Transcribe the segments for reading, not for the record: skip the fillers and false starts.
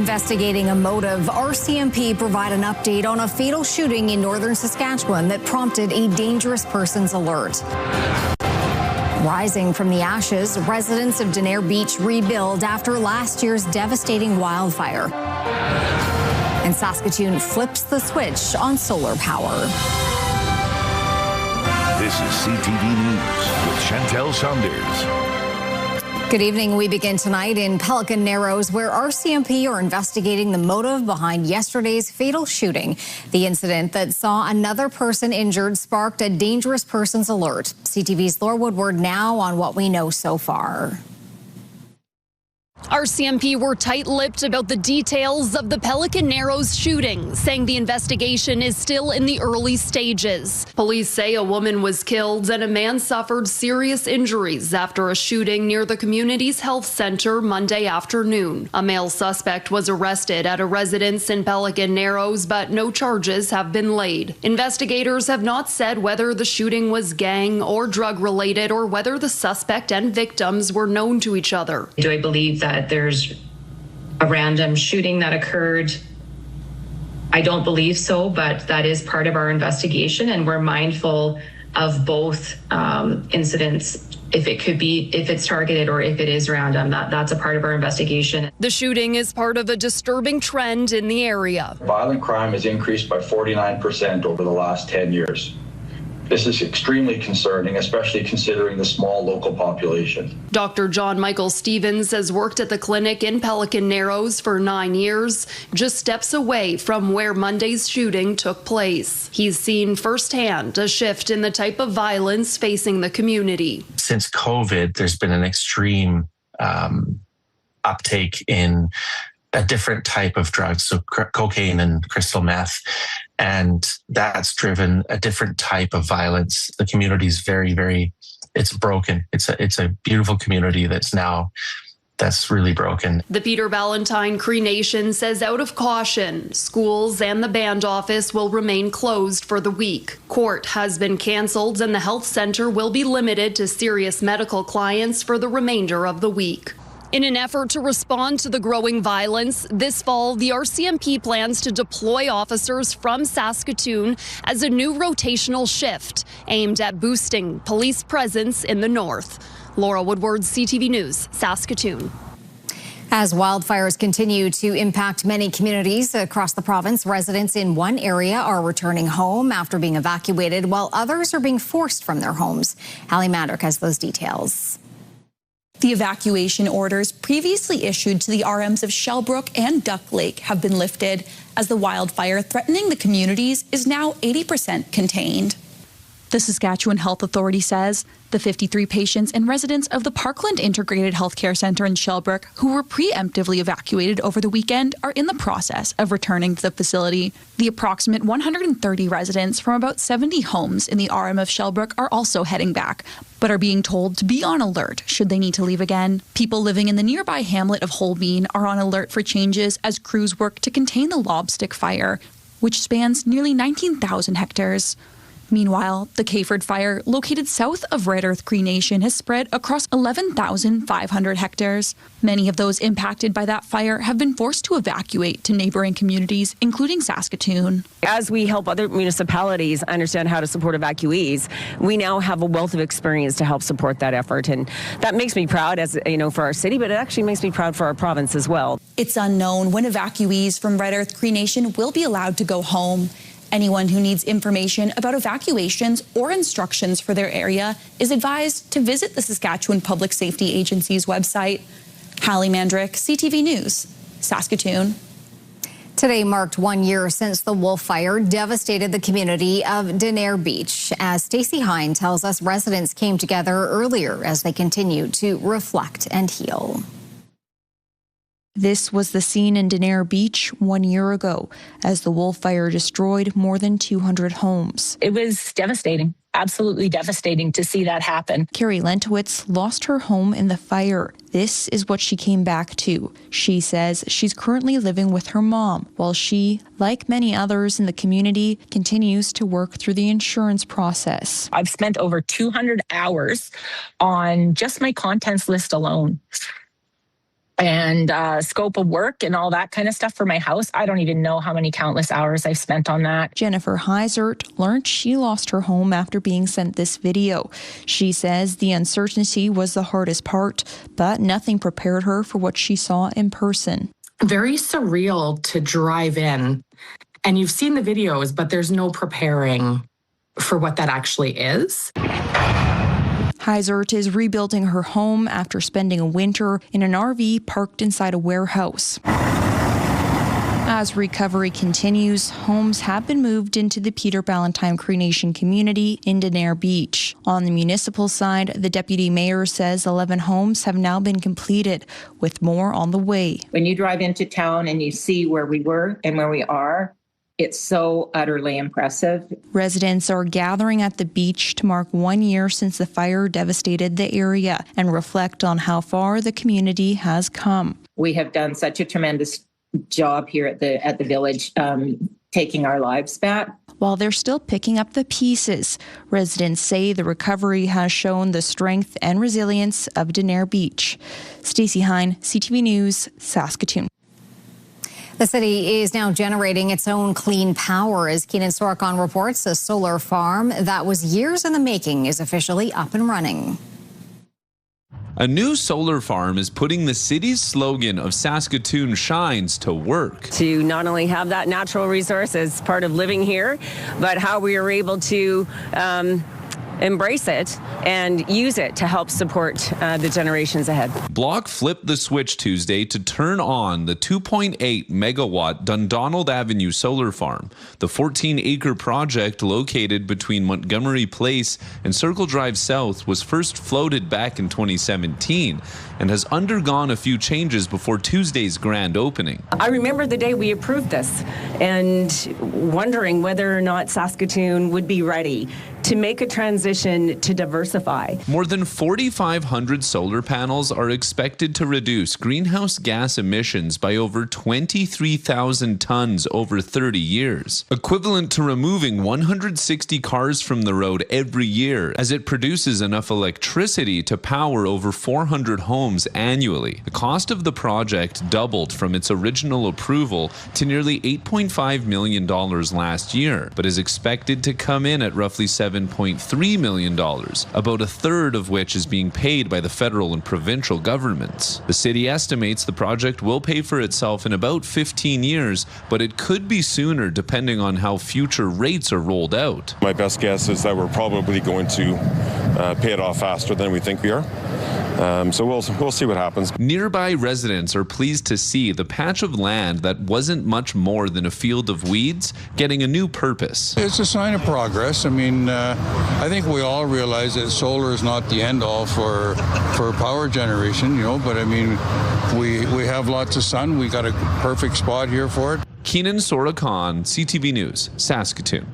Investigating a motive, RCMP provide an update on a fatal shooting in northern Saskatchewan that prompted a dangerous persons alert. Rising from the ashes, residents of Daire Beach rebuild after last year's devastating wildfire. And Saskatoon flips the switch on solar power. This is CTV News with Chantel Saunders. Good evening. We begin tonight in Pelican Narrows, where RCMP are investigating the motive behind yesterday's fatal shooting. The incident that saw another person injured sparked a dangerous persons alert. CTV's Laura Woodward now on what we know so far. RCMP were tight-lipped about the details of the Pelican Narrows shooting, saying the investigation is still in the early stages. Police say a woman was killed and a man suffered serious injuries after a shooting near the community's health center Monday afternoon. A male suspect was arrested at a residence in Pelican Narrows, but no charges have been laid. Investigators have not said whether the shooting was gang or drug-related or whether the suspect and victims were known to each other. Do I believe that there's a random shooting that occurred? I don't believe so, but that is part of our investigation, and we're mindful of both incidents. If it's targeted or if it is random, that's a part of our investigation. The shooting is part of a disturbing trend in the area. Violent crime has increased by 49% over the last 10 years. This is extremely concerning, especially considering the small local population. Dr. John Michael Stevens has worked at the clinic in Pelican Narrows for 9 years, just steps away from where Monday's shooting took place. He's seen firsthand a shift in the type of violence facing the community. Since COVID, there's been an extreme uptake in a different type of drugs, so cocaine and crystal meth. And that's driven a different type of violence. The community is it's broken. It's a beautiful community that's really broken. The Peter Valentine Cree Nation says out of caution, schools and the band office will remain closed for the week. Court has been canceled and the health center will be limited to serious medical clients for the remainder of the week. In an effort to respond to the growing violence, this fall, the RCMP plans to deploy officers from Saskatoon as a new rotational shift aimed at boosting police presence in the north. Laura Woodward, CTV News, Saskatoon. As wildfires continue to impact many communities across the province, residents in one area are returning home after being evacuated, while others are being forced from their homes. Hallie Mandrick has those details. The evacuation orders previously issued to the RMs of Shellbrook and Duck Lake have been lifted as the wildfire threatening the communities is now 80% contained. The Saskatchewan Health Authority says the 53 patients and residents of the Parkland Integrated Healthcare Centre in Shellbrook who were preemptively evacuated over the weekend are in the process of returning to the facility. The approximate 130 residents from about 70 homes in the RM of Shellbrook are also heading back, but are being told to be on alert should they need to leave again. People living in the nearby hamlet of Holbein are on alert for changes as crews work to contain the lobstick fire, which spans nearly 19,000 hectares. Meanwhile, the Caford fire, located south of Red Earth Cree Nation, has spread across 11,500 hectares. Many of those impacted by that fire have been forced to evacuate to neighboring communities, including Saskatoon. As we help other municipalities understand how to support evacuees, we now have a wealth of experience to help support that effort. And that makes me proud, as for our city, but it actually makes me proud for our province as well. It's unknown when evacuees from Red Earth Cree Nation will be allowed to go home. Anyone who needs information about evacuations or instructions for their area is advised to visit the Saskatchewan Public Safety Agency's website. Hallie Mandrick, CTV News, Saskatoon. Today marked 1 year since the wolf fire devastated the community of Daire Beach. As Stacey Hine tells us, residents came together earlier as they continue to reflect and heal. This was the scene in Daire Beach 1 year ago as the wolf fire destroyed more than 200 homes. It was devastating, absolutely devastating to see that happen. Carrie Lentowitz lost her home in the fire. This is what she came back to. She says she's currently living with her mom while she, like many others in the community, continues to work through the insurance process. I've spent over 200 hours on just my contents list alone. and scope of work and all that kind of stuff for my house. I don't even know how many countless hours I've spent on that. Jennifer Heisert learned she lost her home after being sent this video. She says the uncertainty was the hardest part, but nothing prepared her for what she saw in person. Very surreal to drive in, and you've seen the videos, but there's no preparing for what that actually is. Heisert is rebuilding her home after spending a winter in an RV parked inside a warehouse. As recovery continues, homes have been moved into the Peter Ballantyne Cree Nation community in Daire Beach. On the municipal side, the deputy mayor says 11 homes have now been completed, with more on the way. When you drive into town and you see where we were and where we are, it's so utterly impressive. Residents are gathering at the beach to mark 1 year since the fire devastated the area and reflect on how far the community has come. We have done such a tremendous job here at the village, taking our lives back. While they're still picking up the pieces, residents say the recovery has shown the strength and resilience of Daire Beach. Stacey Hine, CTV News, Saskatoon. The city is now generating its own clean power. As Keenan Sorokon reports, a solar farm that was years in the making is officially up and running. A new solar farm is putting the city's slogan of Saskatoon Shines to work. To not only have that natural resource as part of living here, but how we are able to embrace it and use it to help support the generations ahead. Block flipped the switch Tuesday to turn on the 2.8 megawatt Dundonald Avenue solar farm. The 14-acre project located between Montgomery Place and Circle Drive South was first floated back in 2017 and has undergone a few changes before Tuesday's grand opening. I remember the day we approved this and wondering whether or not Saskatoon would be ready to make a transition to diversify. More than 4,500 solar panels are expected to reduce greenhouse gas emissions by over 23,000 tons over 30 years, equivalent to removing 160 cars from the road every year, as it produces enough electricity to power over 400 homes annually. The cost of the project doubled from its original approval to nearly $8.5 million last year, but is expected to come in at roughly $7.3 million, about a third of which is being paid by the federal and provincial governments. The city estimates the project will pay for itself in about 15 years, but it could be sooner depending on how future rates are rolled out. My best guess is that we're probably going to pay it off faster than we think we are. So we'll see what happens. Nearby residents are pleased to see the patch of land that wasn't much more than a field of weeds getting a new purpose. It's a sign of progress. I mean, I think we all realize that solar is not the end all for power generation, you know, but I mean, we have lots of sun. We got a perfect spot here for it. Keenan Sorokon, CTV News, Saskatoon.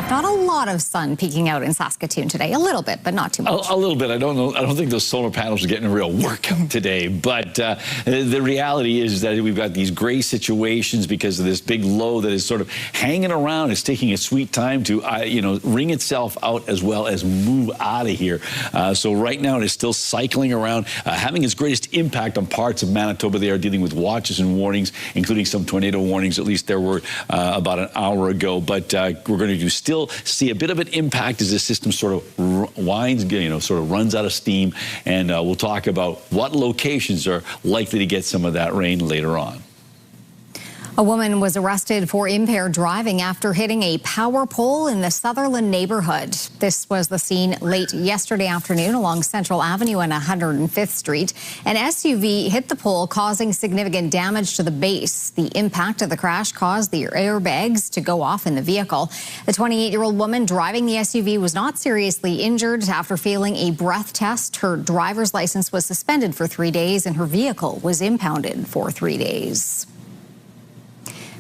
Not a lot of sun peeking out in Saskatoon today. A little bit, but not too much. A little bit. I don't know. I don't think those solar panels are getting real work today. But the reality is that we've got these gray situations because of this big low that is sort of hanging around. It's taking its sweet time to, wring itself out as well as move out of here. So right now it is still cycling around, having its greatest impact on parts of Manitoba. They are dealing with watches and warnings, including some tornado warnings. At least there were about an hour ago. But we're going to still see a bit of an impact as this system sort of winds, sort of runs out of steam. And we'll talk about what locations are likely to get some of that rain later on. A woman was arrested for impaired driving after hitting a power pole in the Sutherland neighborhood. This was the scene late yesterday afternoon along Central Avenue and 105th Street. An SUV hit the pole, causing significant damage to the base. The impact of the crash caused the airbags to go off in the vehicle. The 28-year-old woman driving the SUV was not seriously injured. After failing a breath test, her driver's license was suspended for 3 days and her vehicle was impounded for 3 days.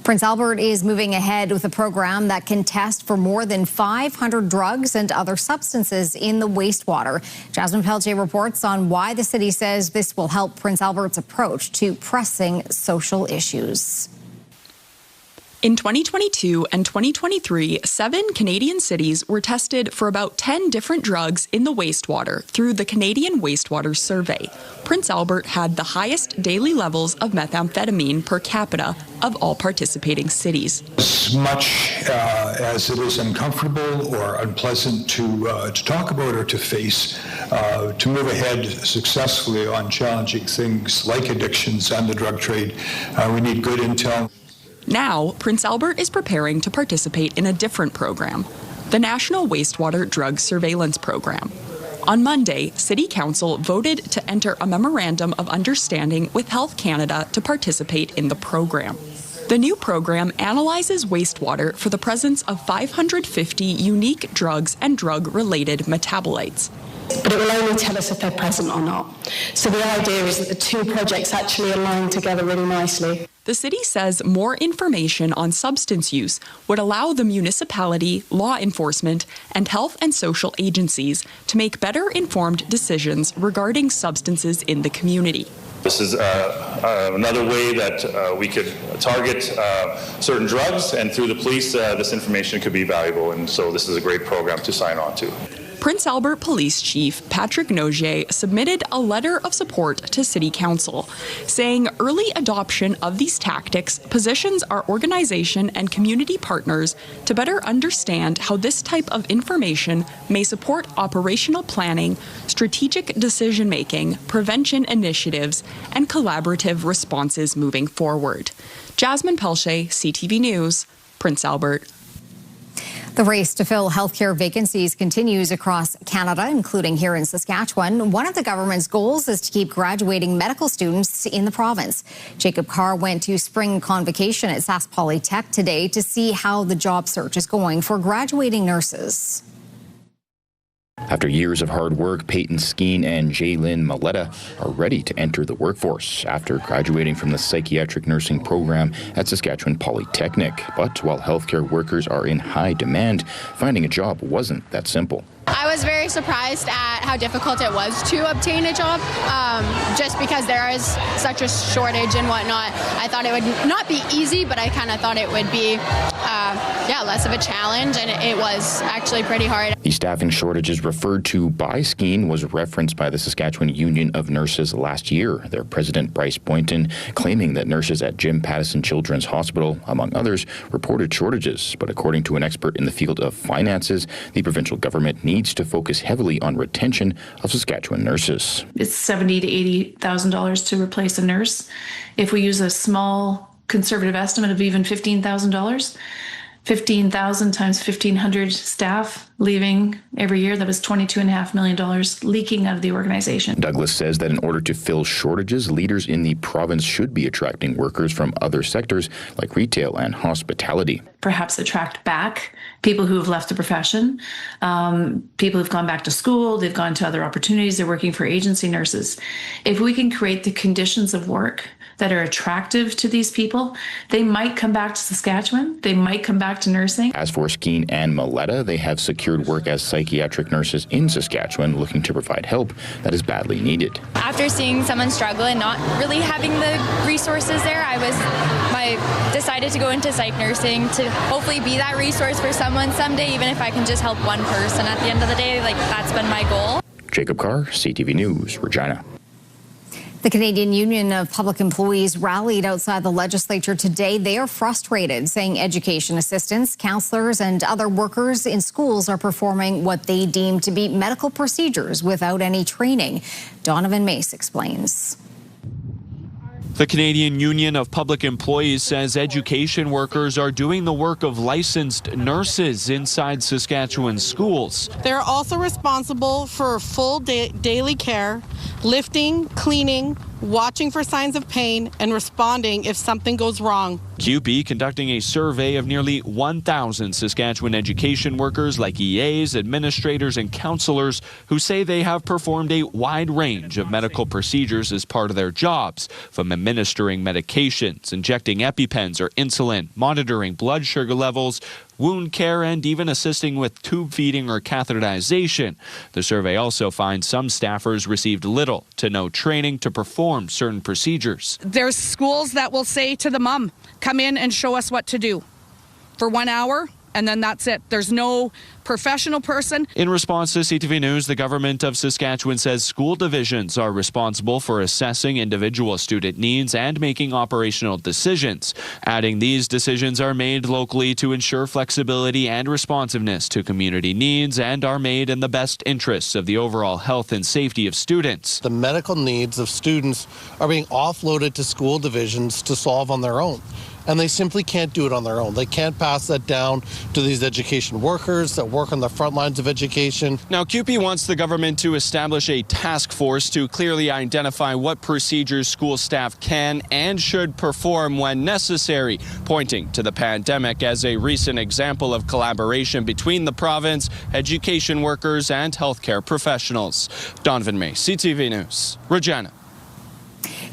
Prince Albert is moving ahead with a program that can test for more than 500 drugs and other substances in the wastewater. Jasmine Peltier reports on why the city says this will help Prince Albert's approach to pressing social issues. In 2022 and 2023, 7 Canadian cities were tested for about 10 different drugs in the wastewater through the Canadian Wastewater Survey. Prince Albert had the highest daily levels of methamphetamine per capita of all participating cities. As much as it is uncomfortable or unpleasant to talk about or to face, to move ahead successfully on challenging things like addictions and the drug trade, we need good intel. Now, Prince Albert is preparing to participate in a different program, the National Wastewater Drug Surveillance Program. On Monday, City Council voted to enter a memorandum of understanding with Health Canada to participate in the program. The new program analyzes wastewater for the presence of 550 unique drugs and drug-related metabolites. But it will only tell us if they're present or not. So the idea is that the two projects actually align together really nicely. The city says more information on substance use would allow the municipality, law enforcement, and health and social agencies to make better informed decisions regarding substances in the community. This is another way that we could target certain drugs, and through the police, this information could be valuable. And so this is a great program to sign on to. Prince Albert Police Chief Patrick Nogier submitted a letter of support to City Council, saying early adoption of these tactics positions our organization and community partners to better understand how this type of information may support operational planning, strategic decision-making, prevention initiatives, and collaborative responses moving forward. Jasmine Pelche, CTV News, Prince Albert. The race to fill healthcare vacancies continues across Canada, including here in Saskatchewan. One of the government's goals is to keep graduating medical students in the province. Jacob Carr went to spring convocation at Sask Polytech today to see how the job search is going for graduating nurses. After years of hard work, Peyton Skeen and Jaylyn Maletta are ready to enter the workforce after graduating from the psychiatric nursing program at Saskatchewan Polytechnic. But while healthcare workers are in high demand, finding a job wasn't that simple. I was very surprised at how difficult it was to obtain a job, just because there is such a shortage and whatnot. I thought it would not be easy, but I kind of thought it would be, less of a challenge, and it was actually pretty hard. The staffing shortages referred to by Skeen was referenced by the Saskatchewan Union of Nurses last year. Their president, Bryce Boynton, claiming that nurses at Jim Pattison Children's Hospital, among others, reported shortages. But according to an expert in the field of finances, the provincial government needs to focus heavily on retention of Saskatchewan nurses. It's $70,000 to $80,000 to replace a nurse. If we use a small conservative estimate of even $15,000, 15,000 times 1,500 staff leaving every year, that was $22.5 million leaking out of the organization. Douglas says that in order to fill shortages, leaders in the province should be attracting workers from other sectors like retail and hospitality. Perhaps attract back people who have left the profession, people who've gone back to school, they've gone to other opportunities, they're working for agency nurses. If we can create the conditions of work that are attractive to these people, they might come back to Saskatchewan, they might come back to nursing. As for Skeen and Maletta, they have secured work as psychiatric nurses in Saskatchewan, looking to provide help that is badly needed. After seeing someone struggle and not really having the resources there, I decided to go into psych nursing to hopefully be that resource for someone someday, even if I can just help one person at the end of the day. That's been my goal. Jacob Carr, CTV News, Regina. The Canadian Union of Public Employees rallied outside the legislature today. They are frustrated, saying education assistants, counselors, and other workers in schools are performing what they deem to be medical procedures without any training. Donovan Mace explains. The Canadian Union of Public Employees says education workers are doing the work of licensed nurses inside Saskatchewan schools. They're also responsible for full daily care, lifting, cleaning, watching for signs of pain, and responding if something goes wrong. QP conducting a survey of nearly 1,000 Saskatchewan education workers like EAs, administrators, and counselors who say they have performed a wide range of medical procedures as part of their jobs, from administering medications, injecting EpiPens or insulin, monitoring blood sugar levels, wound care, and even assisting with tube feeding or catheterization. The survey also finds some staffers received little to no training to perform certain procedures. There's schools that will say to the mom, come in and show us what to do for 1 hour, and then that's it. There's no professional person. In response to CTV News, the government of Saskatchewan says school divisions are responsible for assessing individual student needs and making operational decisions, adding these decisions are made locally to ensure flexibility and responsiveness to community needs and are made in the best interests of the overall health and safety of students. The medical needs of students are being offloaded to school divisions to solve on their own. And they simply can't do it on their own. They can't pass that down to these education workers that work on the front lines of education. Now, CUPE wants the government to establish a task force to clearly identify what procedures school staff can and should perform when necessary, pointing to the pandemic as a recent example of collaboration between the province, education workers, and healthcare professionals. Donovan May, CTV News, Regina.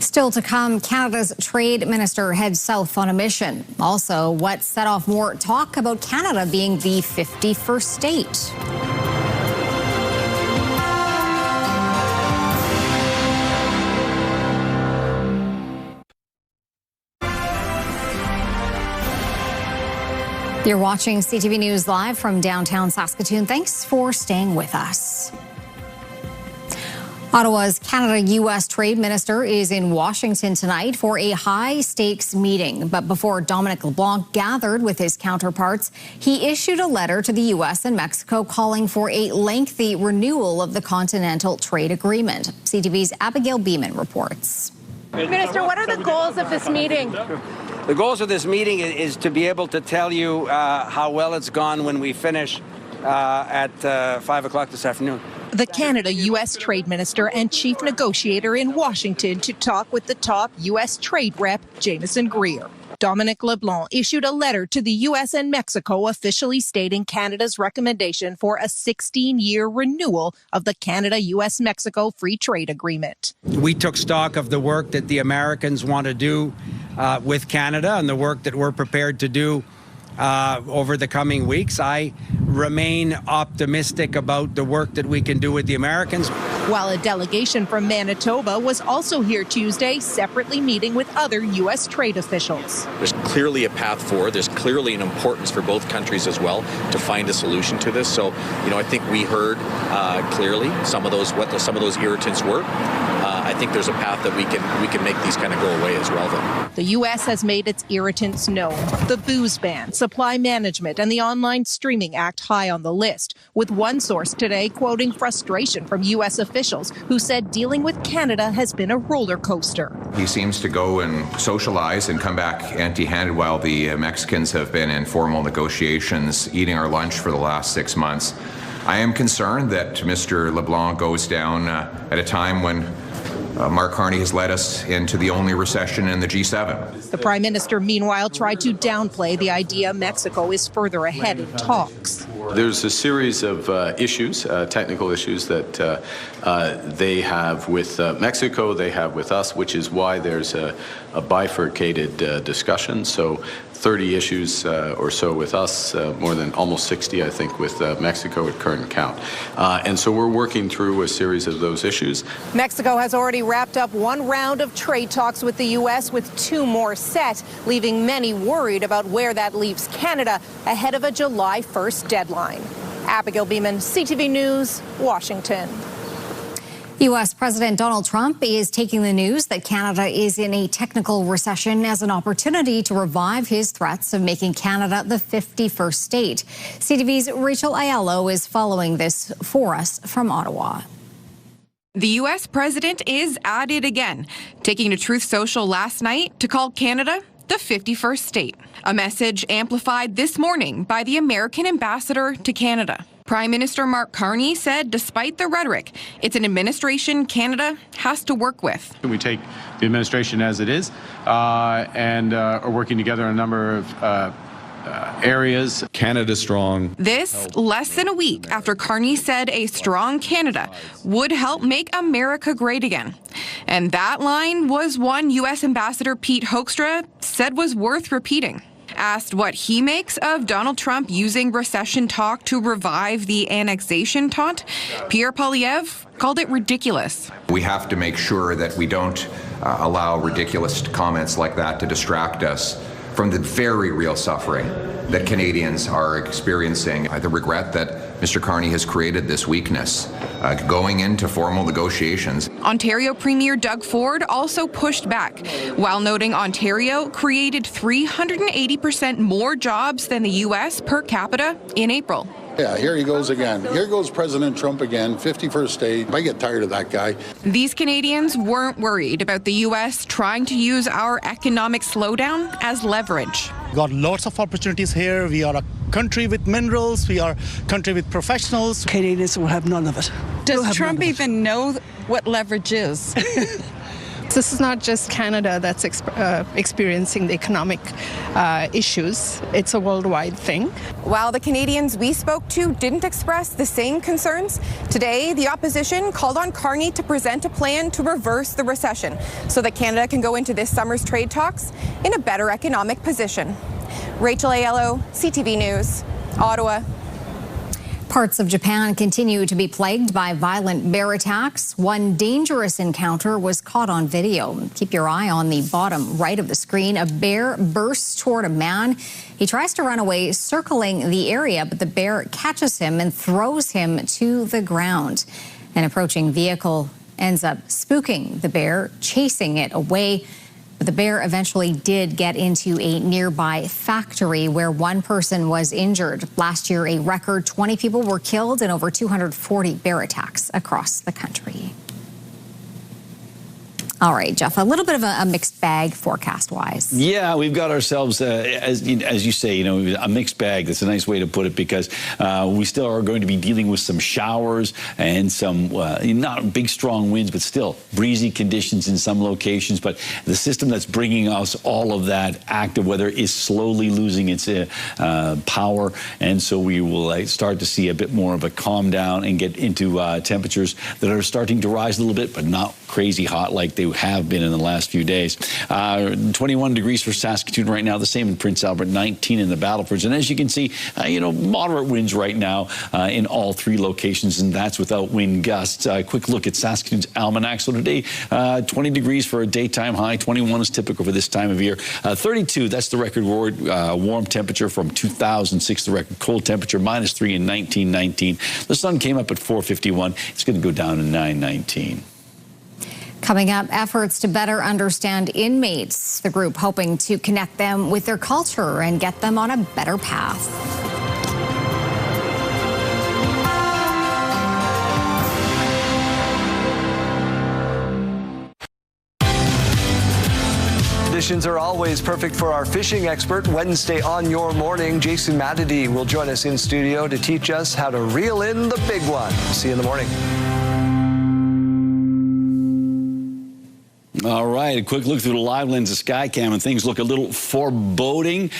Still to come, Canada's trade minister heads south on a mission. Also, what set off more talk about Canada being the 51st state. You're watching CTV News Live from downtown Saskatoon. Thanks for staying with us. Ottawa's Canada-U.S. trade minister is in Washington tonight for a high-stakes meeting. But before Dominic LeBlanc gathered with his counterparts, he issued a letter to the U.S. and Mexico calling for a lengthy renewal of the Continental Trade Agreement. CTV's Abigail Beeman reports. Minister, what are the goals of this meeting? The goals of this meeting is to be able to tell you how well it's gone when we finish at 5 o'clock this afternoon. The Canada-U.S. trade minister and chief negotiator in Washington to talk with the top U.S. trade rep, Jameson Greer. Dominic LeBlanc issued a letter to the U.S. and Mexico officially stating Canada's recommendation for a 16-year renewal of the Canada-U.S.-Mexico Free Trade Agreement. We took stock of the work that the Americans want to do with Canada and the work that we're prepared to do over the coming weeks. I remain optimistic about the work that we can do with the Americans. While a delegation from Manitoba was also here Tuesday, separately meeting with other U.S. trade officials. There's clearly a path forward. There's clearly an importance for both countries as well to find a solution to this. So, I think we heard clearly some of those irritants were. I think there's a path that we can make these kind of go away as well, though. The U.S. has made its irritants known. The booze ban, supply management, and the Online Streaming Act high on the list, with one source today quoting frustration from U.S. officials who said dealing with Canada has been a roller coaster. He seems to go and socialize and come back empty-handed while the Mexicans have been in formal negotiations, eating our lunch for the last 6 months. I am concerned that Mr. LeBlanc goes down at a time when Mark Carney has led us into the only recession in the G7. The Prime Minister, meanwhile, tried to downplay the idea Mexico is further ahead in talks. There's a series of issues, technical issues that they have with Mexico, they have with us, which is why there's a bifurcated discussion. So 30 issues or so with us, more than almost 60, I think, with Mexico at current count. And so we're working through a series of those issues. Mexico has already wrapped up one round of trade talks with the U.S. with 2 more set, leaving many worried about where that leaves Canada ahead of a July 1st deadline. Abigail Beeman, CTV News, Washington. U.S. President Donald Trump is taking the news that Canada is in a technical recession as an opportunity to revive his threats of making Canada the 51st state. CTV's Rachel Aiello is following this for us from Ottawa. The U.S. president is at it again, taking to Truth Social last night to call Canada the 51st state, a message amplified this morning by the American ambassador to Canada. Prime Minister Mark Carney said despite the rhetoric, it's an administration Canada has to work with. We take the administration as it is and are working together on a number of areas. Canada strong. This less than a week after Carney said a strong Canada would help make America great again. And that line was one U.S. Ambassador Pete Hoekstra said was worth repeating. Asked what he makes of Donald Trump using recession talk to revive the annexation taunt, Pierre Poilievre called it ridiculous. We have to make sure that we don't allow ridiculous comments like that to distract us from the very real suffering that Canadians are experiencing. The regret that Mr. Carney has created this weakness going into formal negotiations. Ontario Premier Doug Ford also pushed back, while noting Ontario created 380% more jobs than the U.S. per capita in April. Yeah, here he goes again. Here goes President Trump again, 51st state. I get tired of that guy. These Canadians weren't worried about the U.S. trying to use our economic slowdown as leverage. We got lots of opportunities here. We are a country with minerals. We are a country with professionals. Canadians will have none of it. Does Trump even know what leverage is? This is not just Canada that's experiencing the economic issues. It's a worldwide thing. While the Canadians we spoke to didn't express the same concerns, today the opposition called on Carney to present a plan to reverse the recession so that Canada can go into this summer's trade talks in a better economic position. Rachel Aiello, CTV News, Ottawa. Parts of Japan continue to be plagued by violent bear attacks. One dangerous encounter was caught on video. Keep your eye on the bottom right of the screen. A bear bursts toward a man. He tries to run away, circling the area, but the bear catches him and throws him to the ground. An approaching vehicle ends up spooking the bear, chasing it away. But the bear eventually did get into a nearby factory where one person was injured. Last year, a record 20 people were killed in over 240 bear attacks across the country. All right, Jeff, a little bit of a mixed bag forecast-wise. Yeah, we've got ourselves, as you say, a mixed bag. That's a nice way to put it, because we still are going to be dealing with some showers and some, not big, strong winds, but still breezy conditions in some locations. But the system that's bringing us all of that active weather is slowly losing its power, and so we will start to see a bit more of a calm down and get into temperatures that are starting to rise a little bit, but not crazy hot like they have been in the last few days. 21 degrees for Saskatoon right now, the same in Prince Albert, 19 in the Battlefords. And as you can see, moderate winds right now in all three locations, and that's without wind gusts. Quick look at Saskatoon's almanac. So today, 20 degrees for a daytime high, 21 is typical for this time of year. 32, that's the record warm temperature from 2006, the record cold temperature, -3 in 1919. The sun came up at 4:51. It's going to go down to 9:19. Coming up, efforts to better understand inmates. The group hoping to connect them with their culture and get them on a better path. Conditions are always perfect for our fishing expert. Wednesday on Your Morning, Jason Matady will join us in studio to teach us how to reel in the big one. See you in the morning. All right, a quick look through the live lens of Skycam, and things look a little foreboding.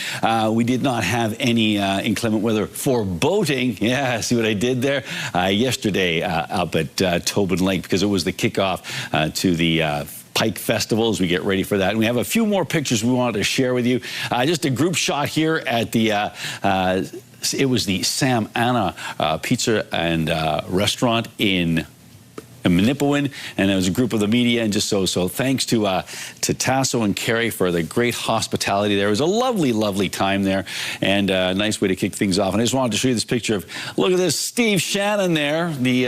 We did not have any inclement weather foreboding. Yeah, see what I did there? Yesterday up at Tobin Lake, because it was the kickoff to the Pike Festival as we get ready for that. And we have a few more pictures we wanted to share with you. Just a group shot here at the it was the Sam Anna Pizza and Restaurant in Manipawin, and it was a group of the media, and just so thanks to Tasso and Carrie for the great hospitality there. It was a lovely time there, and a nice way to kick things off. And I just wanted to show you this picture of, look at this, Steve Shannon there, the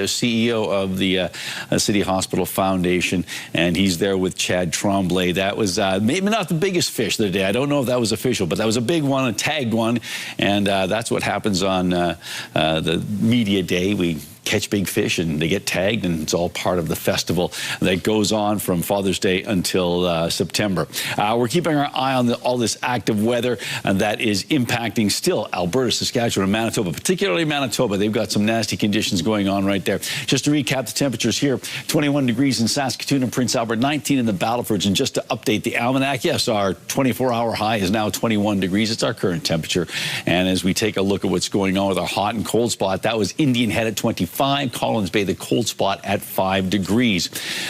CEO of the City Hospital Foundation, and he's there with Chad Tremblay. That was maybe not the biggest fish of the day. I don't know if that was official, but that was a big one, a tagged one, and that's what happens on the media day. We catch big fish and they get tagged, and it's all part of the festival that goes on from Father's Day until September. We're keeping our eye on all this active weather that is impacting still Alberta, Saskatchewan, and Manitoba, particularly Manitoba. They've got some nasty conditions going on right there. Just to recap the temperatures here, 21 degrees in Saskatoon and Prince Albert, 19 in the Battlefords. And just to update the almanac, yes, our 24-hour high is now 21 degrees. It's our current temperature. And as we take a look at what's going on with our hot and cold spot, that was Indian Head at 24. 25. Collins Bay, the cold spot at 5 degrees.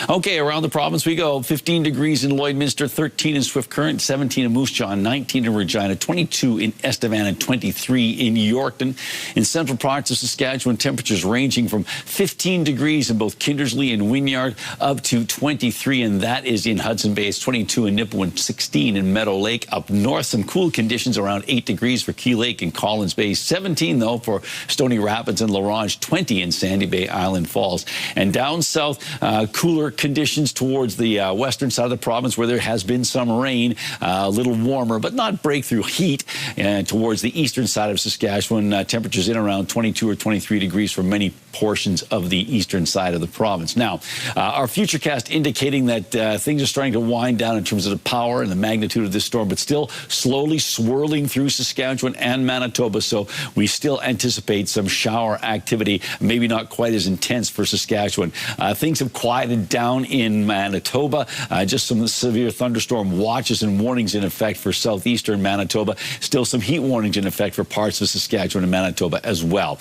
Okay, around the province we go. 15 degrees in Lloydminster, 13 in Swift Current, 17 in Moose Jaw, 19 in Regina, 22 in Estevan, and 23 in Yorkton. In central parts of Saskatchewan, temperatures ranging from 15 degrees in both Kindersley and Wynyard up to 23, and that is in Hudson Bay. It's 22 in Nipawin, 16 in Meadow Lake. Up north, some cool conditions around 8 degrees for Key Lake and Collins Bay. 17, though, for Stony Rapids and La Ronge. 20 in Sandy Bay, Island Falls. And down south, cooler conditions towards the western side of the province where there has been some rain. A little warmer, but not breakthrough heat. And towards the eastern side of Saskatchewan, temperatures in around 22 or 23 degrees for many portions of the eastern side of the province. Now, our futurecast indicating that things are starting to wind down in terms of the power and the magnitude of this storm, but still slowly swirling through Saskatchewan and Manitoba. So we still anticipate some shower activity, maybe not quite as intense for Saskatchewan. Things have quieted down in Manitoba. Just some severe thunderstorm watches and warnings in effect for southeastern Manitoba. Still some heat warnings in effect for parts of Saskatchewan and Manitoba as well.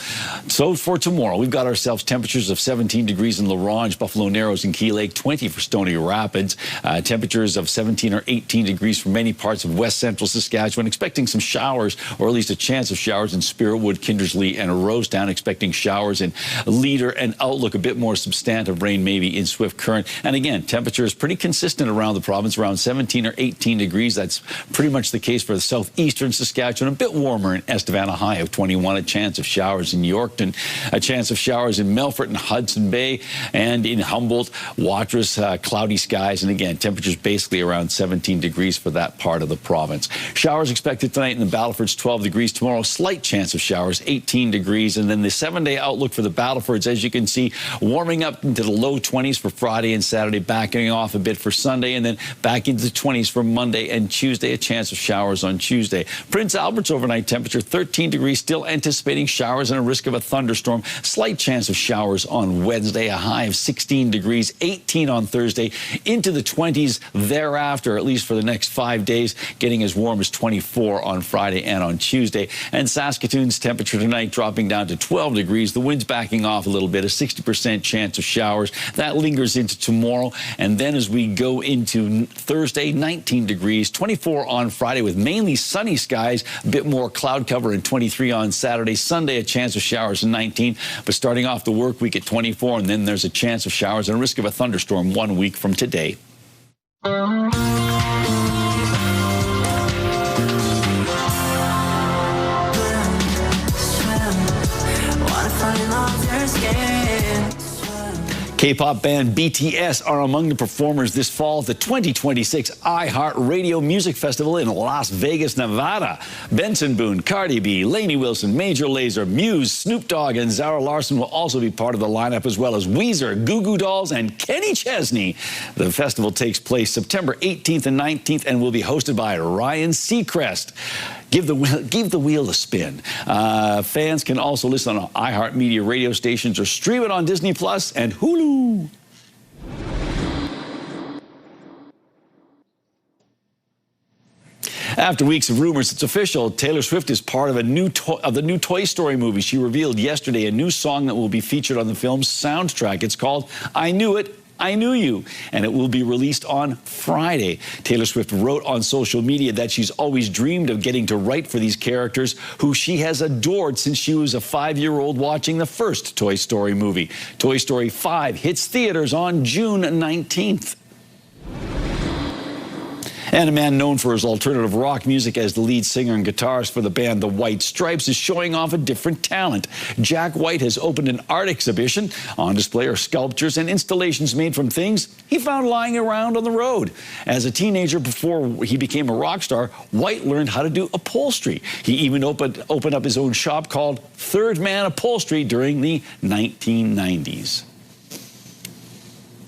So for tomorrow, we've got ourselves temperatures of 17 degrees in La Ronge, Buffalo Narrows, and Key Lake, 20 for Stony Rapids. Temperatures of 17 or 18 degrees for many parts of west central Saskatchewan. Expecting some showers, or at least a chance of showers in Spiritwood, Kindersley, and Rosetown. Expecting showers in Leader and Outlook. A bit more substantive rain maybe in Swift Current. And again, temperature is pretty consistent around the province, around 17 or 18 degrees. That's pretty much the case for the southeastern Saskatchewan. A bit warmer in Estevan, a high of 21. A chance of showers in Yorkton. A chance of showers in Melfort and Hudson Bay. And in Humboldt, Watrous, cloudy skies. And again, temperatures basically around 17 degrees for that part of the province. Showers expected tonight in the Battlefords, 12 degrees. Tomorrow, slight chance of showers, 18 degrees. And then the 7-day outlook for the Battlefords, as you can see, warming up into the low 20s for Friday and Saturday, backing off a bit for Sunday, and then back into the 20s for Monday and Tuesday. A chance of showers on Tuesday. Prince Albert's overnight temperature, 13 degrees, still anticipating showers and a risk of a thunderstorm. Slight chance of showers on Wednesday, a high of 16 degrees, 18 on Thursday, into the 20s thereafter, at least for the next 5 days, getting as warm as 24 on Friday and on Tuesday. And Saskatoon's temperature tonight dropping down to 12 degrees. The wind's backing off a little bit, a 60% chance of showers. That lingers into tomorrow. And then as we go into Thursday, 19 degrees, 24 on Friday with mainly sunny skies, a bit more cloud cover, and 23 on Saturday. Sunday, a chance of showers in 19, but starting off the work week at 24, and then there's a chance of showers and a risk of a thunderstorm 1 week from today. K-pop band BTS are among the performers this fall at the 2026 iHeartRadio Music Festival in Las Vegas, Nevada. Benson Boone, Cardi B, Lainey Wilson, Major Lazer, Muse, Snoop Dogg, and Zara Larsson will also be part of the lineup, as well as Weezer, Goo Goo Dolls, and Kenny Chesney. The festival takes place September 18th and 19th and will be hosted by Ryan Seacrest. Give the wheel a spin. Fans can also listen on iHeartMedia radio stations or stream it on Disney Plus and Hulu. After weeks of rumors, it's official. Taylor Swift is part of the new Toy Story movie. She revealed yesterday a new song that will be featured on the film's soundtrack. It's called I Knew It, I Knew You, and it will be released on Friday. Taylor Swift wrote on social media that she's always dreamed of getting to write for these characters who she has adored since she was a 5-year-old watching the first Toy Story movie. Toy Story 5 hits theaters on June 19th. And a man known for his alternative rock music as the lead singer and guitarist for the band The White Stripes is showing off a different talent. Jack White has opened an art exhibition. On display are sculptures and installations made from things he found lying around on the road. As a teenager, before he became a rock star, White learned how to do upholstery. He even opened up his own shop called Third Man Upholstery during the 1990s.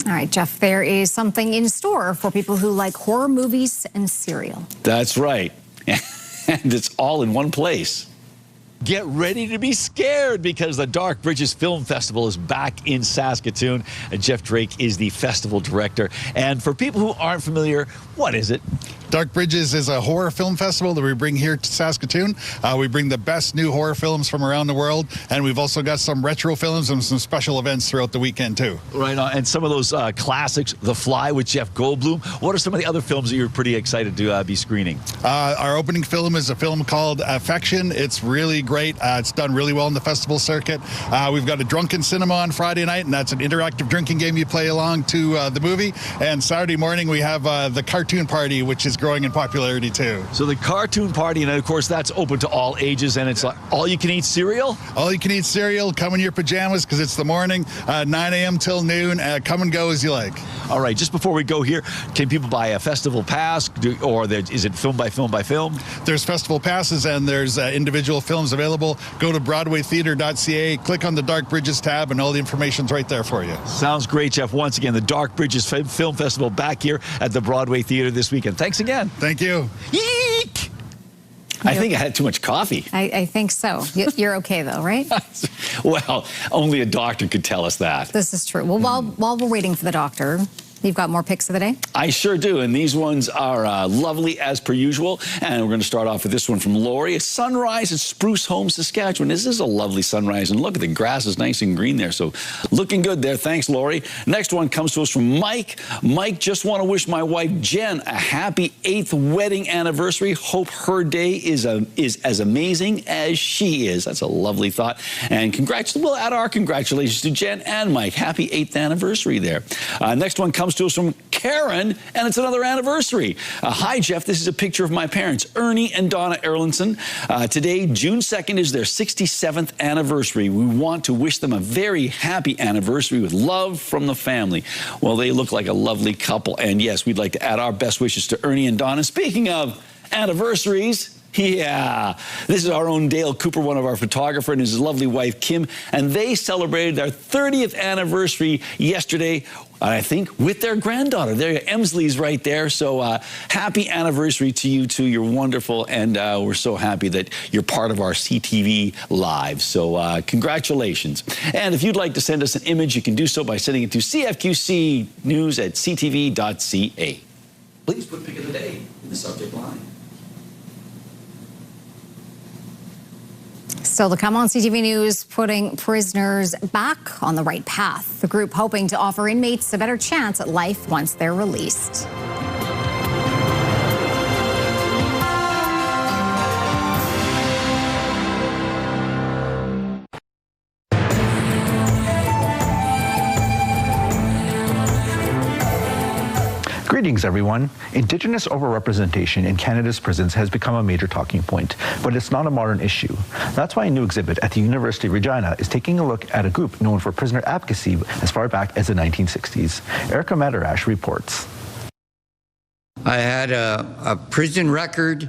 All right, Jeff, there is something in store for people who like horror movies and cereal. That's right. And it's all in one place. Get ready to be scared because the Dark Bridges Film Festival is back in Saskatoon. Jeff Drake is the festival director. And for people who aren't familiar, what is it? Dark Bridges is a horror film festival that we bring here to Saskatoon. We bring the best new horror films from around the world, and we've also got some retro films and some special events throughout the weekend too. Right on. And some of those classics, The Fly with Jeff Goldblum. What are some of the other films that you're pretty excited to be screening? Our opening film is a film called Affection. It's really great. It's done really well in the festival circuit. We've got a drunken cinema on Friday night, and that's an interactive drinking game you play along to the movie. And Saturday morning we have the cartoon party, which is growing in popularity too. So the cartoon party, and of course that's open to all ages, and it's like all you can eat cereal? All you can eat cereal. Come in your pajamas because it's the morning, 9 a.m. till noon. Come and go as you like. All right, just before we go here, can people buy a festival pass, or is it film by film by film? There's festival passes and there's individual films available. Go to BroadwayTheatre.ca, click on the Dark Bridges tab, and all the information's right there for you. Sounds great, Jeff. Once again, the Dark Bridges Film Festival back here at the Broadway Theatre this weekend. Thanks again. Thank you. Yeek! I think I had too much coffee. I think so. You're okay, though, right? Well, only a doctor could tell us that. This is true. Well, while we're waiting for the doctor, you've got more picks of the day? I sure do, and these ones are lovely as per usual. And we're going to start off with this one from Lori. A sunrise at Spruce Home, Saskatchewan. This is a lovely sunrise, and look at the grass is nice and green there, so looking good there. Thanks, Lori. Next one comes to us from Mike. Mike, just want to wish my wife Jen a happy 8th wedding anniversary. Hope her day is as amazing as she is. That's a lovely thought. And we'll add our congratulations to Jen and Mike. Happy 8th anniversary there. Next one comes to us from Karen, and it's another anniversary. Hi, Jeff. This is a picture of my parents, Ernie and Donna Erlinson. Today, June 2nd, is their 67th anniversary. We want to wish them a very happy anniversary with love from the family. Well, they look like a lovely couple, and yes, we'd like to add our best wishes to Ernie and Donna. Speaking of anniversaries, yeah, this is our own Dale Cooper, one of our photographers, and his lovely wife, Kim, and they celebrated their 30th anniversary yesterday, I think, with their granddaughter. There, Emsley's right there. So happy anniversary to you two. You're wonderful, and we're so happy that you're part of our CTV Live. So congratulations. And if you'd like to send us an image, you can do so by sending it to cfqcnews@ctv.ca. Please put pick of the day in the subject line. Still to come on CTV News, putting prisoners back on the right path. The group hoping to offer inmates a better chance at life once they're released. Greetings, everyone. Indigenous overrepresentation in Canada's prisons has become a major talking point, but it's not a modern issue. That's why a new exhibit at the University of Regina is taking a look at a group known for prisoner advocacy as far back as the 1960s. Erica Madarash reports. I had a prison record,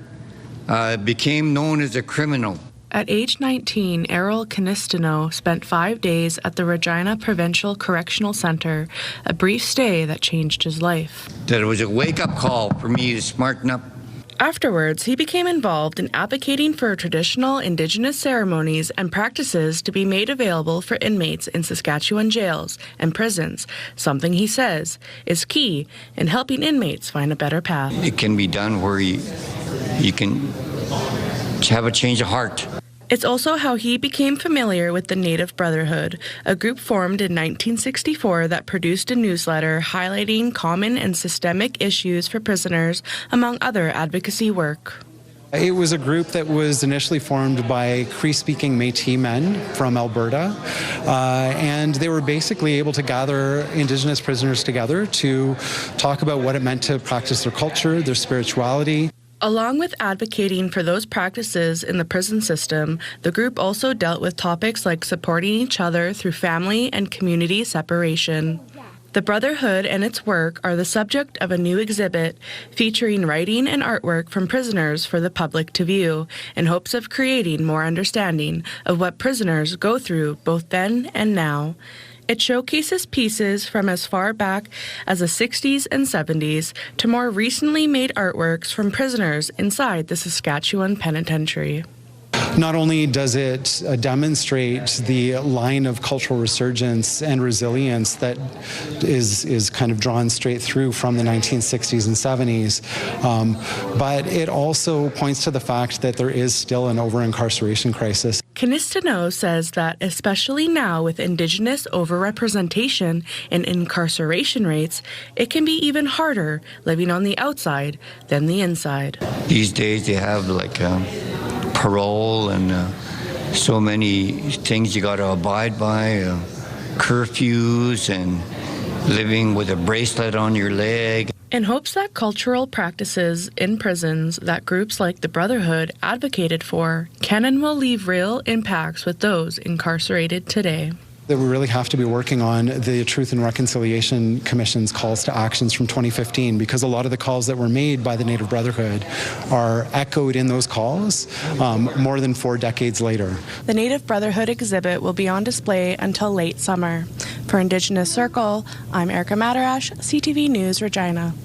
became known as a criminal. At age 19, Errol Canistino spent 5 days at the Regina Provincial Correctional Centre, a brief stay that changed his life. That it was a wake-up call for me to smarten up. Afterwards, he became involved in advocating for traditional Indigenous ceremonies and practices to be made available for inmates in Saskatchewan jails and prisons, something he says is key in helping inmates find a better path. It can be done where you can have a change of heart. It's also how he became familiar with the Native Brotherhood, a group formed in 1964 that produced a newsletter highlighting common and systemic issues for prisoners, among other advocacy work. It was a group that was initially formed by Cree-speaking Métis men from Alberta, and they were basically able to gather Indigenous prisoners together to talk about what it meant to practice their culture, their spirituality. Along with advocating for those practices in the prison system, the group also dealt with topics like supporting each other through family and community separation. The Brotherhood and its work are the subject of a new exhibit featuring writing and artwork from prisoners for the public to view, in hopes of creating more understanding of what prisoners go through both then and now. It showcases pieces from as far back as the 60s and 70s to more recently made artworks from prisoners inside the Saskatchewan Penitentiary. Not only does it demonstrate the line of cultural resurgence and resilience that is kind of drawn straight through from the 1960s and 70s, but it also points to the fact that there is still an over-incarceration crisis. Kinistino says that especially now with Indigenous overrepresentation in incarceration rates, it can be even harder living on the outside than the inside. These days they have like parole and so many things you got to abide by, curfews and living with a bracelet on your leg. In hopes that cultural practices in prisons that groups like the Brotherhood advocated for can and will leave real impacts with those incarcerated today. That we really have to be working on the Truth and Reconciliation Commission's calls to actions from 2015, because a lot of the calls that were made by the Native Brotherhood are echoed in those calls more than 4 decades later. The Native Brotherhood exhibit will be on display until late summer. For Indigenous Circle, I'm Erica Madarash, CTV News, Regina.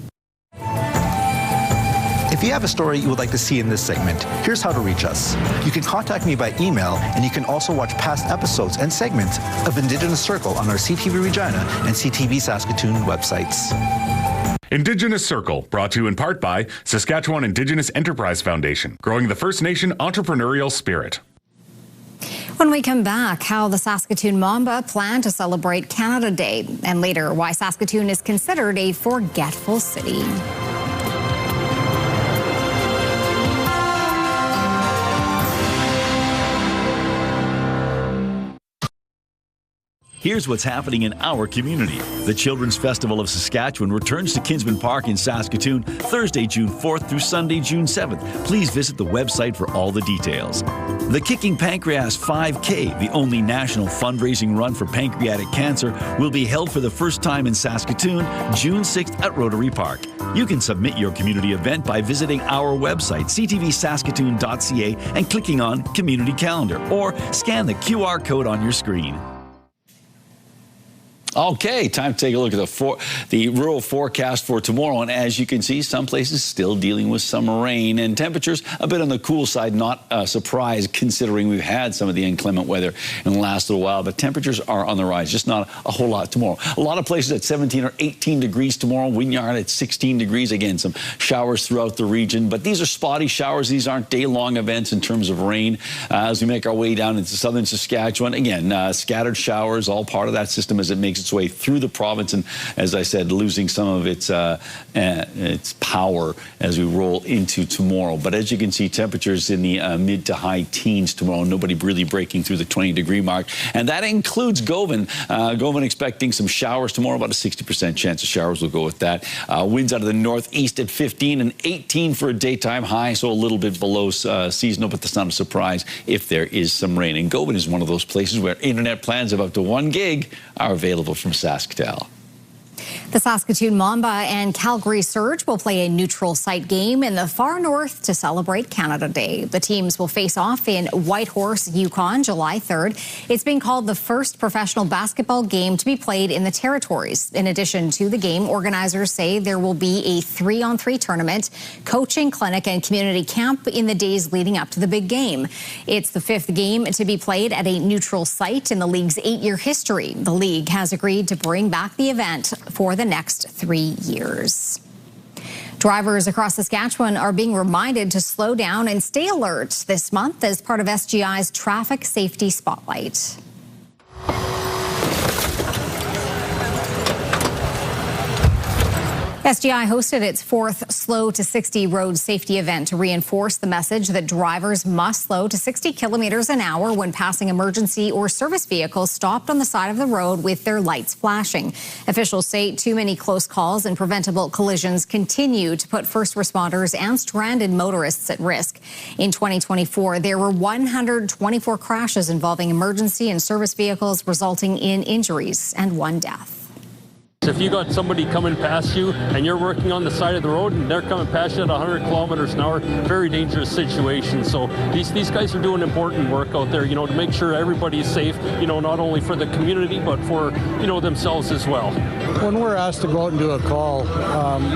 If you have a story you would like to see in this segment, here's how to reach us. You can contact me by email, and you can also watch past episodes and segments of Indigenous Circle on our CTV Regina and CTV Saskatoon websites. Indigenous Circle, brought to you in part by Saskatchewan Indigenous Enterprise Foundation, growing the First Nation entrepreneurial spirit. When we come back, how the Saskatoon Mamba plan to celebrate Canada Day, and later why Saskatoon is considered a forgetful city. Here's what's happening in our community. The Children's Festival of Saskatchewan returns to Kinsman Park in Saskatoon Thursday, June 4th through Sunday, June 7th. Please visit the website for all the details. The Kicking Pancreas 5K, the only national fundraising run for pancreatic cancer, will be held for the first time in Saskatoon, June 6th at Rotary Park. You can submit your community event by visiting our website, ctvsaskatoon.ca, and clicking on Community Calendar, or scan the QR code on your screen. Okay, time to take a look at the rural forecast for tomorrow. And as you can see, some places still dealing with some rain and temperatures a bit on the cool side. Not a surprise considering we've had some of the inclement weather in the last little while. But temperatures are on the rise, just not a whole lot tomorrow. A lot of places at 17 or 18 degrees tomorrow. Wynyard at 16 degrees. Again, some showers throughout the region. But these are spotty showers. These aren't day-long events in terms of rain. As we make our way down into southern Saskatchewan, again, scattered showers, all part of that system as it makes its way through the province, and as I said, losing some of its power as we roll into tomorrow. But as you can see, temperatures in the mid to high teens tomorrow. Nobody really breaking through the 20-degree mark, and that includes Govan. Govan expecting some showers tomorrow, about a 60% chance of showers. Will go with that. Winds out of the northeast at 15 and 18 for a daytime high, so a little bit below seasonal, but that's not a surprise if there is some rain. And Govan is one of those places where internet plans of up to 1 gig are available from SaskTel. The Saskatoon Mamba and Calgary Surge will play a neutral site game in the far north to celebrate Canada Day. The teams will face off in Whitehorse, Yukon, July 3rd. It's being called the first professional basketball game to be played in the territories. In addition to the game, organizers say there will be a 3-on-3 tournament, coaching clinic, and community camp in the days leading up to the big game. It's the 5th game to be played at a neutral site in the league's 8-year history. The league has agreed to bring back the event for the next 3 years. Drivers across Saskatchewan are being reminded to slow down and stay alert this month as part of SGI's Traffic Safety Spotlight. SGI hosted its 4th Slow to 60 road safety event to reinforce the message that drivers must slow to 60 kilometers an hour when passing emergency or service vehicles stopped on the side of the road with their lights flashing. Officials say too many close calls and preventable collisions continue to put first responders and stranded motorists at risk. In 2024, there were 124 crashes involving emergency and service vehicles, resulting in injuries and 1 death. If you got somebody coming past you and you're working on the side of the road and they're coming past you at 100 kilometers an hour, very dangerous situation. So these guys are doing important work out there, to make sure everybody is safe, not only for the community, but for, themselves as well. When we're asked to go out and do a call,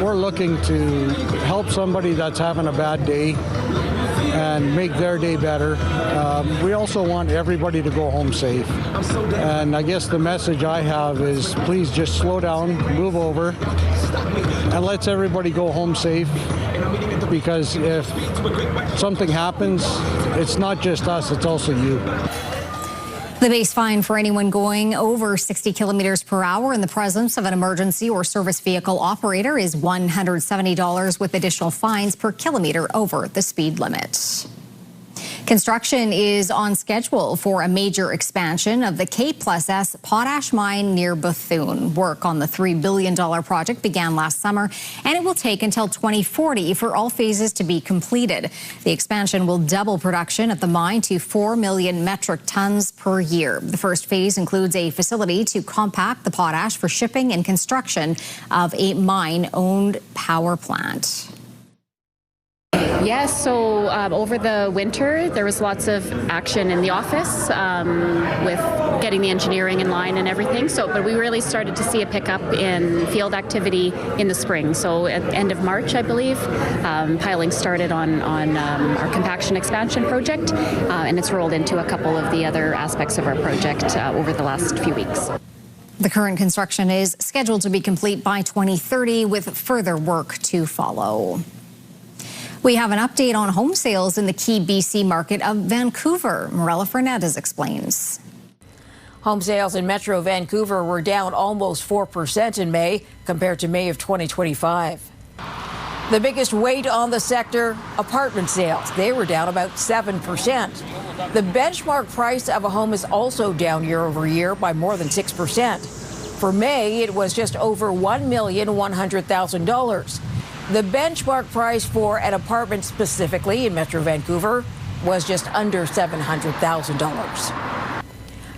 we're looking to help somebody that's having a bad day and make their day better. We also want everybody to go home safe. And I guess the message I have is please just slow down, move over, and let's everybody go home safe. Because if something happens, it's not just us, it's also you. The base fine for anyone going over 60 kilometers per hour in the presence of an emergency or service vehicle operator is $170 with additional fines per kilometer over the speed limit. Construction is on schedule for a major expansion of the K+S Potash mine near Bethune. Work on the $3 billion project began last summer, and it will take until 2040 for all phases to be completed. The expansion will double production at the mine to 4 million metric tons per year. The first phase includes a facility to compact the potash for shipping and construction of a mine-owned power plant. Yes, so over the winter, there was lots of action in the office with getting the engineering in line and everything. But we really started to see a pickup in field activity in the spring. So at the end of March, I believe, piling started on our compaction expansion project, and it's rolled into a couple of the other aspects of our project over the last few weeks. The current construction is scheduled to be complete by 2030 with further work to follow. We have an update on home sales in the key BC market of Vancouver. Morella Fernandez explains. Home sales in Metro Vancouver were down almost 4% in May compared to May of 2025. The biggest weight on the sector, apartment sales. They were down about 7%. The benchmark price of a home is also down year over year by more than 6%. For May, it was just over $1,100,000. The benchmark price for an apartment specifically in Metro Vancouver was just under $700,000.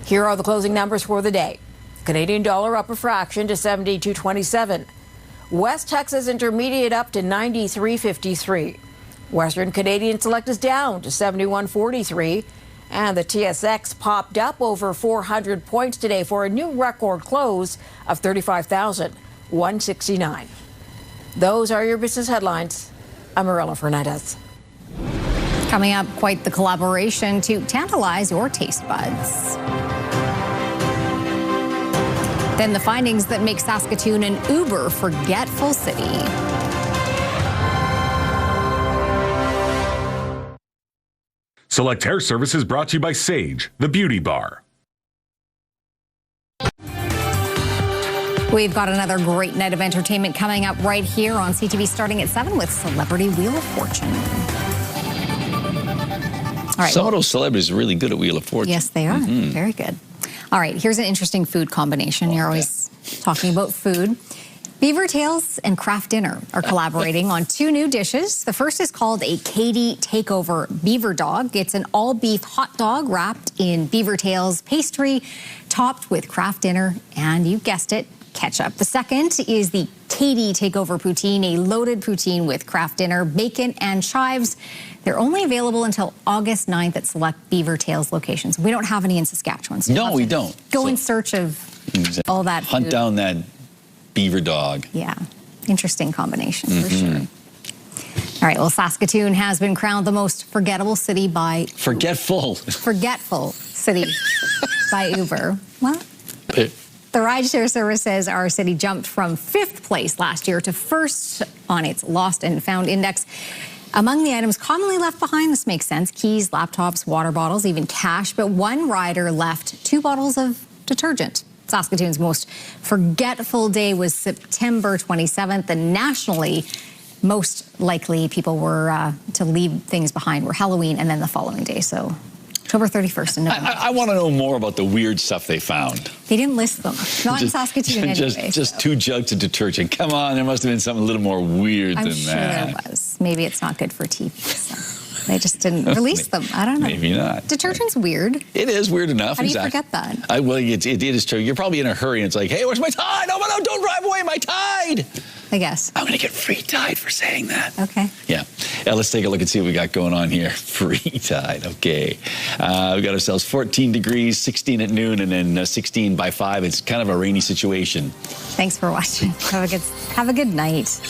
Here are the closing numbers for the day. Canadian dollar up a fraction to 72.27. West Texas Intermediate up to 93.53. Western Canadian Select is down to 71.43. And the TSX popped up over 400 points today for a new record close of 35,169. Those are your business headlines. I'm Morella Fernandez. Coming up, quite the collaboration to tantalize your taste buds. Then the findings that make Saskatoon an uber forgetful city. Select Hair Services brought to you by Sage, the beauty bar. We've got another great night of entertainment coming up right here on CTV starting at 7 with Celebrity Wheel of Fortune. All right, some of those celebrities are really good at Wheel of Fortune. Yes, they are. Very good. All right, here's an interesting food combination. You're always talking about food. Beaver Tails and Kraft Dinner are collaborating on 2 new dishes. The first is called a Katie Takeover Beaver Dog. It's an all-beef hot dog wrapped in Beaver Tails pastry, topped with Kraft Dinner, and you guessed it, ketchup. The second is the Katie Takeover Poutine, a loaded poutine with Kraft Dinner, bacon, and chives. They're only available until August 9th at select Beaver Tails locations. We don't have any in Saskatchewan. So no, we don't. Go in search of all that food. Hunt down that beaver dog. Yeah, interesting combination for sure. All right, well, Saskatoon has been crowned the most forgettable city by... Forgetful city by Uber. Well... The rideshare service says our city jumped from 5th place last year to 1st on its lost and found index. Among the items commonly left behind, this makes sense, keys, laptops, water bottles, even cash, but one rider left 2 bottles of detergent. Saskatoon's most forgetful day was September 27th, and nationally, most likely people were to leave things behind were Halloween and then the following day, so... October 31st in November. I want to know more about the weird stuff they found. They didn't list them. Not in Saskatoon anyway. Just 2 jugs of detergent. Come on, there must have been something a little more weird than that. I'm sure there was. Maybe it's not good for teeth. So they just didn't release them. I don't know. Maybe not. Detergent's weird. It is weird enough. How do you forget that? Well, it is true. You're probably in a hurry and it's like, hey, where's my Tide? Oh, no, don't drive away, my Tide. I guess. I'm going to get free Tide for saying that. Okay. Yeah. Let's take a look and see what we got going on here. Free Tide. Okay. We got ourselves 14 degrees, 16 at noon, and then 16 by 5. It's kind of a rainy situation. Thanks for watching. Have a good night.